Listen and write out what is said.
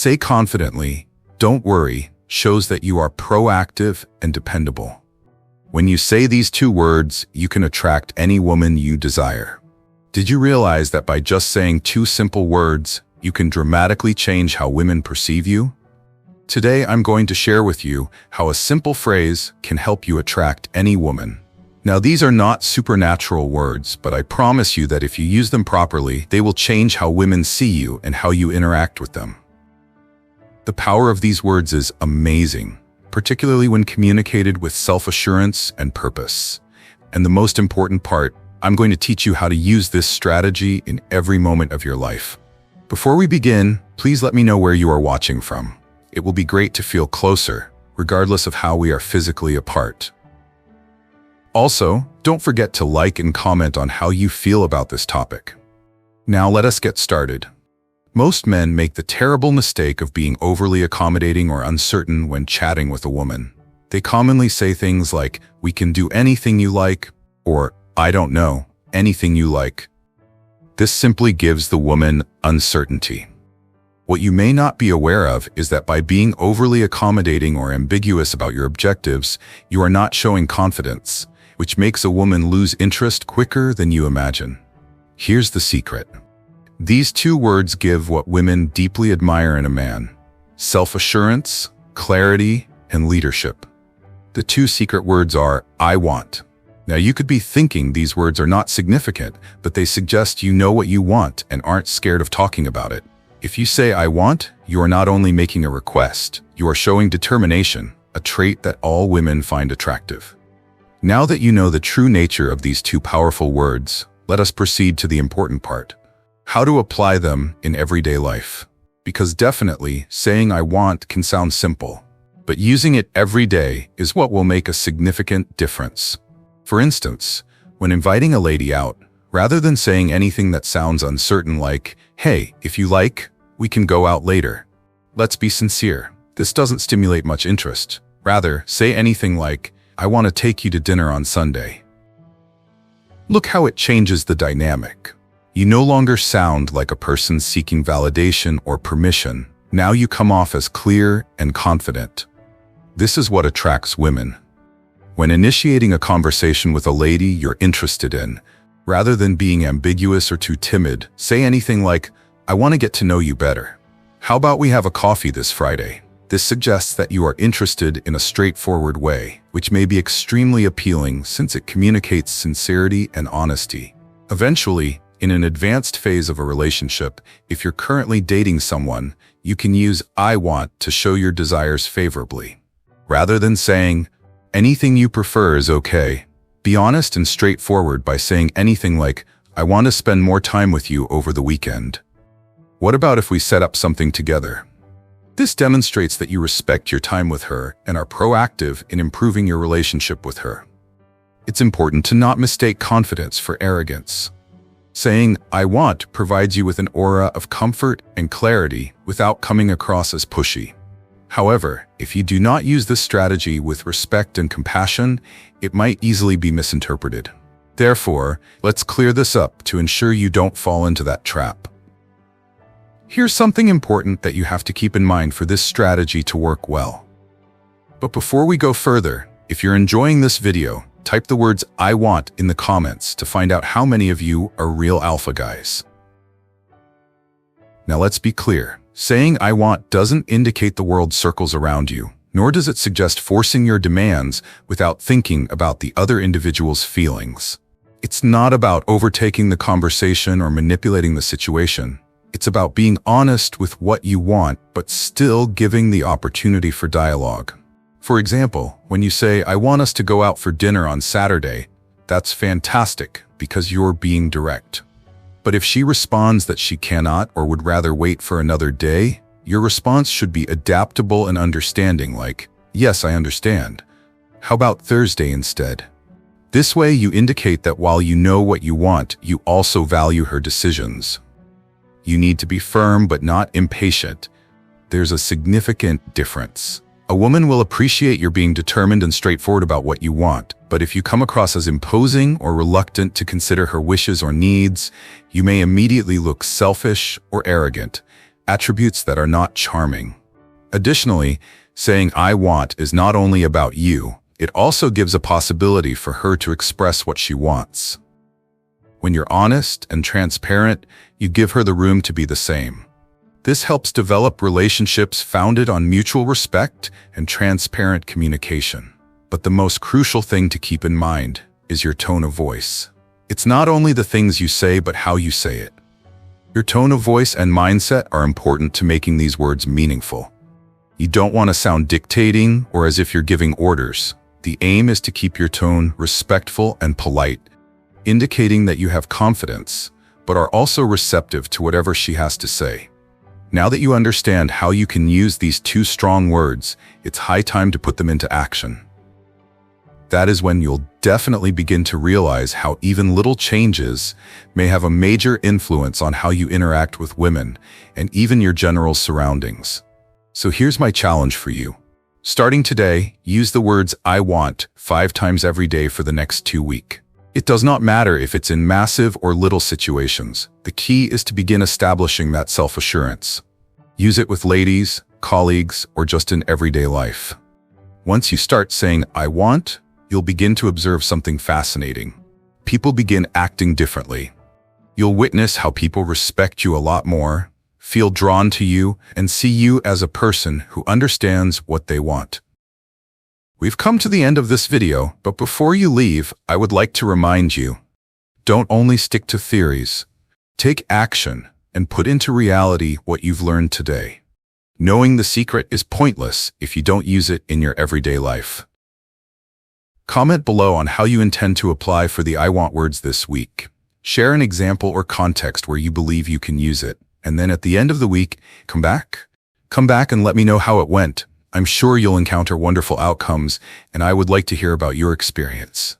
Say confidently, "Don't worry," shows that you are proactive and dependable. When you say these two words, you can attract any woman you desire. Did you realize that by just saying two simple words, you can dramatically change how women perceive you? Today, I'm going to share with you how a simple phrase can help you attract any woman. Now, these are not supernatural words, but I promise you that if you use them properly, they will change how women see you and how you interact with them. The power of these words is amazing, particularly when communicated with self-assurance and purpose. And the most important part, I'm going to teach you how to use this strategy in every moment of your life. Before we begin, please let me know where you are watching from. It will be great to feel closer, regardless of how we are physically apart. Also, don't forget to like and comment on how you feel about this topic. Now let us get started. Most men make the terrible mistake of being overly accommodating or uncertain when chatting with a woman. They commonly say things like, "We can do anything you like," or "I don't know, anything you like." This simply gives the woman uncertainty. What you may not be aware of is that by being overly accommodating or ambiguous about your objectives, you are not showing confidence, which makes a woman lose interest quicker than you imagine. Here's the secret. These two words give what women deeply admire in a man: self-assurance, clarity, and leadership. The two secret words are, "I want." Now, you could be thinking these words are not significant, but they suggest you know what you want and aren't scared of talking about it. If you say, "I want," you are not only making a request, you are showing determination, a trait that all women find attractive. Now that you know the true nature of these two powerful words, let us proceed to the important part: how to apply them in everyday life. Because definitely, saying "I want" can sound simple, but using it every day is what will make a significant difference. For instance, when inviting a lady out, rather than saying anything that sounds uncertain like, "Hey, if you like, we can go out later," let's be sincere. This doesn't stimulate much interest. Rather, say anything like, "I want to take you to dinner on Sunday." Look how it changes the dynamic. You no longer sound like a person seeking validation or permission. Now you come off as clear and confident. This is what attracts women. When initiating a conversation with a lady you're interested in, rather than being ambiguous or too timid, say anything like, "I want to get to know you better. How about we have a coffee this Friday?" This suggests that you are interested in a straightforward way, which may be extremely appealing since it communicates sincerity and honesty. Eventually, in an advanced phase of a relationship, if you're currently dating someone, you can use "I want" to show your desires favorably. Rather than saying, "Anything you prefer is okay," be honest and straightforward by saying anything like, "I want to spend more time with you over the weekend. What about if we set up something together?" This demonstrates that you respect your time with her and are proactive in improving your relationship with her. It's important to not mistake confidence for arrogance. Saying "I want" provides you with an aura of comfort and clarity without coming across as pushy. However, if you do not use this strategy with respect and compassion, it might easily be misinterpreted. Therefore, let's clear this up to ensure you don't fall into that trap. Here's something important that you have to keep in mind for this strategy to work well. But before we go further, if you're enjoying this video, type the words "I want" in the comments to find out how many of you are real alpha guys. Now let's be clear. Saying "I want" doesn't indicate the world circles around you, nor does it suggest forcing your demands without thinking about the other individual's feelings. It's not about overtaking the conversation or manipulating the situation. It's about being honest with what you want, but still giving the opportunity for dialogue. For example, when you say, "I want us to go out for dinner on Saturday," that's fantastic because you're being direct. But if she responds that she cannot or would rather wait for another day, your response should be adaptable and understanding, like, "Yes, I understand. How about Thursday instead?" This way you indicate that while you know what you want, you also value her decisions. You need to be firm but not impatient. There's a significant difference. A woman will appreciate your being determined and straightforward about what you want, but if you come across as imposing or reluctant to consider her wishes or needs, you may immediately look selfish or arrogant. attributes that are not charming. Additionally, saying I want is not only about you, it also gives a possibility for her to express what she wants. When you're honest and transparent, you give her the room to be the same. This helps develop relationships founded on mutual respect and transparent communication. But the most crucial thing to keep in mind is your tone of voice. It's not only the things you say, but how you say it. Your tone of voice and mindset are important to making these words meaningful. You don't want to sound dictating or as if you're giving orders. The aim is to keep your tone respectful and polite, indicating that you have confidence, but are also receptive to whatever she has to say. Now that you understand how you can use these two strong words, it's high time to put them into action. That is when you'll definitely begin to realize how even little changes may have a major influence on how you interact with women and even your general surroundings. So here's my challenge for you. Starting today, use the words I want 5 times every day for the next 2 weeks. It does not matter if it's in massive or little situations. The key is to begin establishing that self-assurance. Use it with ladies, colleagues, or just in everyday life. Once you start saying I want, you'll begin to observe something fascinating. People begin acting differently. You'll witness how people respect you a lot more, feel drawn to you, and see you as a person who understands what they want. We've come to the end of this video, but before you leave, I would like to remind you, don't only stick to theories. Take action and put into reality what you've learned today. Knowing the secret is pointless if you don't use it in your everyday life. Comment below on how you intend to apply for the I want words this week. Share an example or context where you believe you can use it. And then at the end of the week, come back and let me know how it went. I'm sure you'll encounter wonderful outcomes, and I would like to hear about your experience.